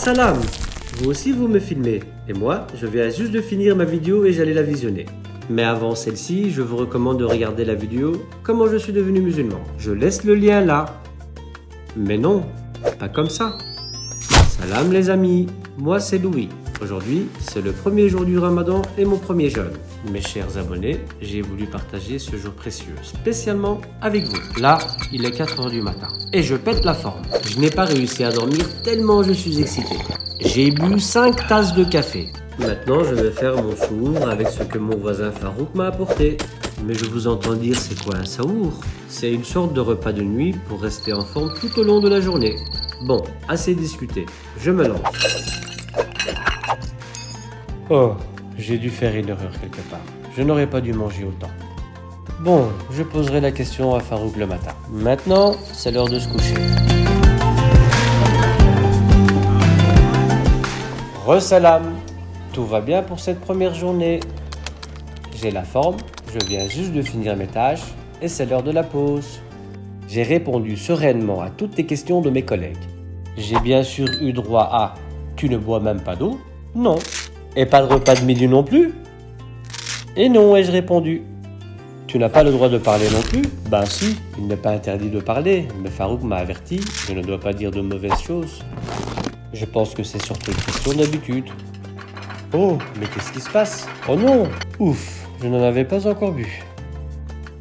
salam! Vous aussi vous me filmez, et moi je viens juste de finir ma vidéo et j'allais la visionner. Mais avant celle-ci, je vous recommande de regarder la vidéo « Comment je suis devenu musulman ». Je laisse le lien là. Mais non, pas comme ça. Salam les amis, moi c'est Louis. Aujourd'hui, c'est le premier jour du Ramadan et mon premier jeûne. Mes chers abonnés, j'ai voulu partager ce jour précieux, spécialement avec vous. Là, il est 4 h du matin et je pète la forme. Je n'ai pas réussi à dormir tellement je suis excité. J'ai bu 5 tasses de café. Maintenant, je vais faire mon sourd avec ce que mon voisin Farouk m'a apporté. Mais je vous entends dire, c'est quoi un saour? C'est une sorte de repas de nuit pour rester en forme tout au long de la journée. Bon, assez discuté, je me lance. Oh, j'ai dû faire une erreur quelque part. Je n'aurais pas dû manger autant. Bon, je poserai la question à Farouk le matin. Maintenant, c'est l'heure de se coucher. Re-salam, tout va bien pour cette première journée. J'ai la forme, je viens juste de finir mes tâches et c'est l'heure de la pause. J'ai répondu sereinement à toutes les questions de mes collègues. J'ai bien sûr eu droit à « Tu ne bois même pas d'eau ?» Non. Et pas de repas de midi non plus? Et non, ai-je répondu. Tu n'as pas le droit de parler non plus? Ben si, il n'est pas interdit de parler, mais Farouk m'a averti, je ne dois pas dire de mauvaises choses. Je pense que c'est surtout une question d'habitude. Oh, mais qu'est-ce qui se passe? Oh non! Ouf, je n'en avais pas encore bu.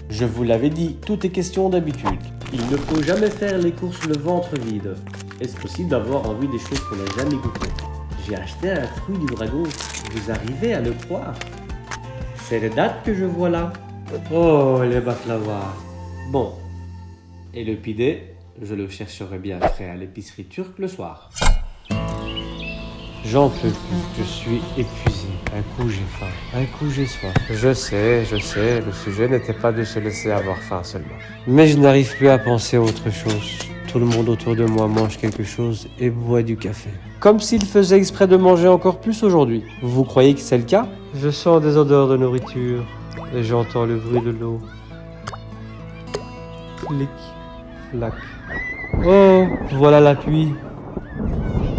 Je vous l'avais dit, tout est question d'habitude. Il ne faut jamais faire les courses le ventre vide. Est-ce possible d'avoir envie des choses qu'on n'a jamais goûtées? J'ai acheté un fruit du dragon. Vous arrivez à le croire? C'est les dates que je vois là. Oh, les baklava. Bon. Et le pidé, je le chercherai bien frais à l'épicerie turque le soir. J'en peux plus. Je suis épuisé. Un coup j'ai faim, un coup j'ai soif. Je sais. Le sujet n'était pas de se laisser avoir faim seulement. Mais je n'arrive plus à penser à autre chose. Tout le monde autour de moi mange quelque chose et boit du café. Comme s'il faisait exprès de manger encore plus aujourd'hui. Vous croyez que c'est le cas? Je sens des odeurs de nourriture et j'entends le bruit de l'eau. Flic, flac. Oh, voilà la pluie.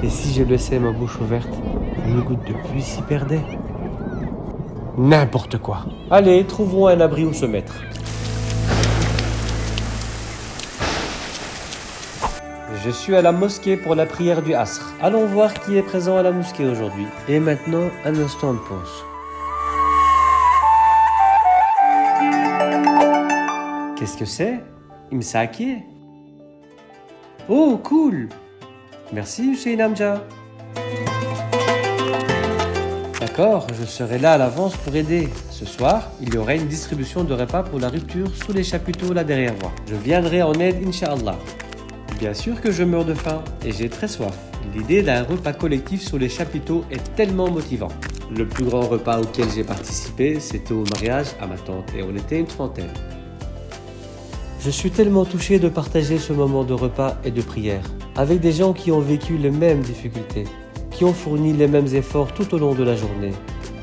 Et si je laissais ma bouche ouverte, une goutte de pluie s'y perdait. N'importe quoi. Allez, trouvons un abri où se mettre. Je suis à la mosquée pour la prière du Asr. Allons voir qui est présent à la mosquée aujourd'hui. Et maintenant, un instant de pause. Qu'est-ce que c'est? Imsaki? Oh, cool! Merci, Hussein Amja. D'accord, je serai là à l'avance pour aider. Ce soir, il y aura une distribution de repas pour la rupture sous les chapiteaux là derrière moi. Je viendrai en aide, Inch'Allah. Bien sûr que je meurs de faim et j'ai très soif. L'idée d'un repas collectif sur les chapiteaux est tellement motivant. Le plus grand repas auquel j'ai participé, c'était au mariage à ma tante et on était une trentaine. Je suis tellement touché de partager ce moment de repas et de prière avec des gens qui ont vécu les mêmes difficultés, qui ont fourni les mêmes efforts tout au long de la journée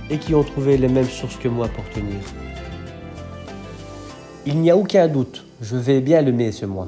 et qui ont trouvé les mêmes sources que moi pour tenir. Il n'y a aucun doute, je vais bien l'aimer ce mois.